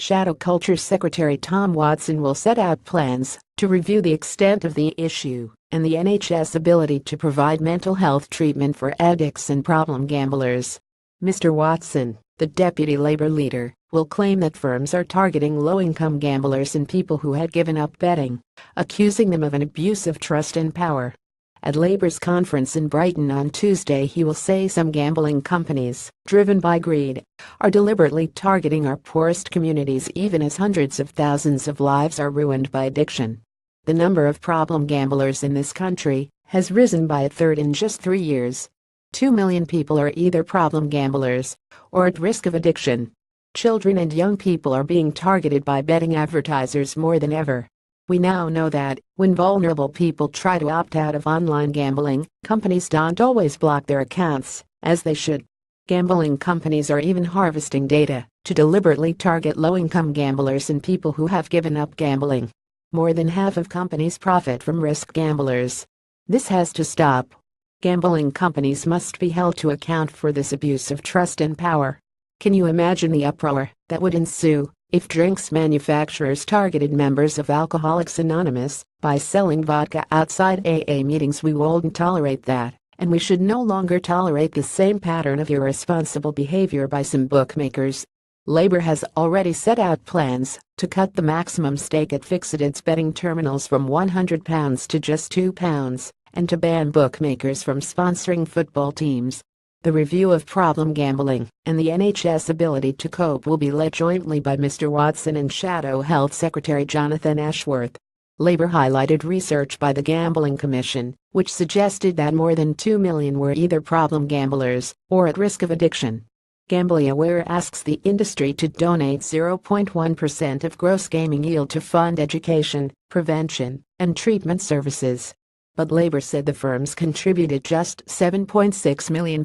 Shadow Culture Secretary Tom Watson will set out plans to review the extent of the issue and the NHS ability to provide mental health treatment for addicts and problem gamblers. Mr. Watson, the deputy Labour leader, will claim that firms are targeting low-income gamblers and people who had given up betting, accusing them of an abuse of trust and power. At Labour's conference in Brighton on Tuesday, he will say some gambling companies, driven by greed, are deliberately targeting our poorest communities even as hundreds of thousands of lives are ruined by addiction. The number of problem gamblers in this country has risen by a third in just 3 years. 2 million people are either problem gamblers or at risk of addiction. Children and young people are being targeted by betting advertisers more than ever. We now know that, when vulnerable people try to opt out of online gambling, companies don't always block their accounts, as they should. Gambling companies are even harvesting data to deliberately target low-income gamblers and people who have given up gambling. More than half of companies profit from risk gamblers. This has to stop. Gambling companies must be held to account for this abuse of trust and power. Can you imagine the uproar that would ensue if drinks manufacturers targeted members of Alcoholics Anonymous by selling vodka outside AA meetings? We won't tolerate that, and we should no longer tolerate the same pattern of irresponsible behavior by some bookmakers. Labour has already set out plans to cut the maximum stake at fixed-odds betting terminals from £100 to just £2, and to ban bookmakers from sponsoring football teams. The review of problem gambling and the NHS ability to cope will be led jointly by Mr. Watson and Shadow Health Secretary Jonathan Ashworth. Labour highlighted research by the Gambling Commission, which suggested that more than 2 million were either problem gamblers or at risk of addiction. Gambling Aware asks the industry to donate 0.1% of gross gaming yield to fund education, prevention, and treatment services. But Labour said the firms contributed just £7.6 million,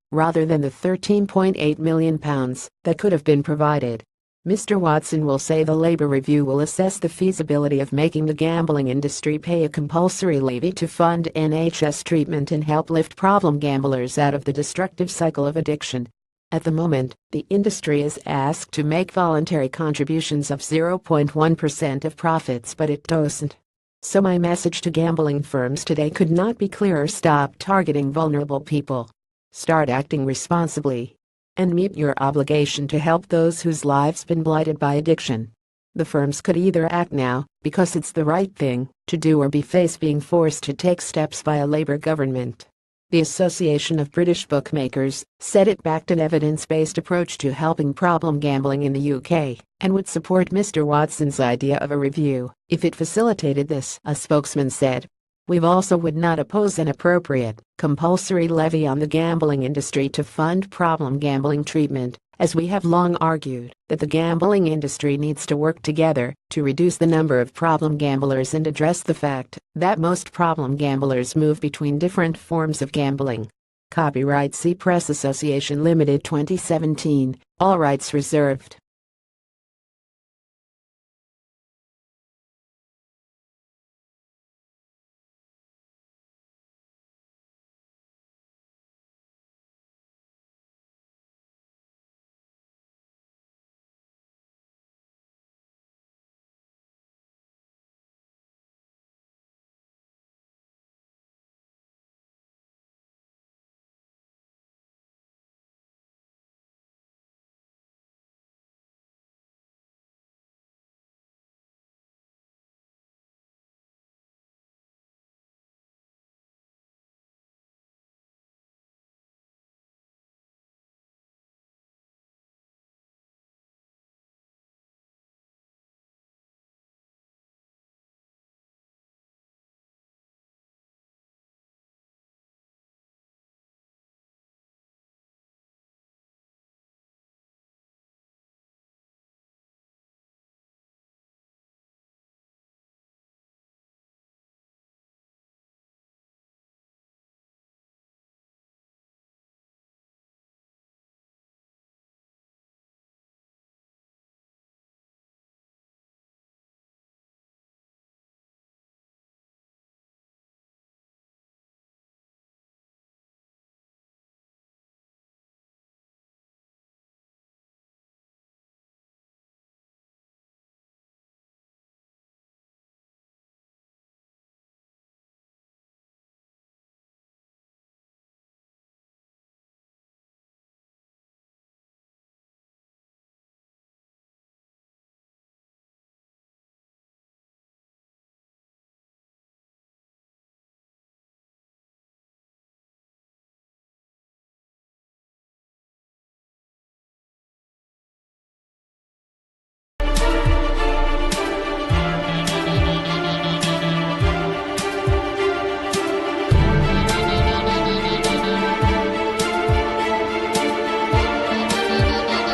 rather than the £13.8 million that could have been provided. Mr. Watson will say the Labour review will assess the feasibility of making the gambling industry pay a compulsory levy to fund NHS treatment and help lift problem gamblers out of the destructive cycle of addiction. At the moment, the industry is asked to make voluntary contributions of 0.1% of profits, but it doesn't. So my message to gambling firms today could not be clearer: stop targeting vulnerable people. Start acting responsibly. And meet your obligation to help those whose lives been blighted by addiction. The firms could either act now, because it's the right thing to do, or face being forced to take steps by a Labour government. The Association of British Bookmakers said it backed an evidence-based approach to helping problem gambling in the UK, and would support Mr. Watson's idea of a review if it facilitated this, a spokesman said. We also would not oppose an appropriate, compulsory levy on the gambling industry to fund problem gambling treatment, as we have long argued that the gambling industry needs to work together to reduce the number of problem gamblers and address the fact that most problem gamblers move between different forms of gambling. Copyright C Press Association Limited 2017, all rights reserved.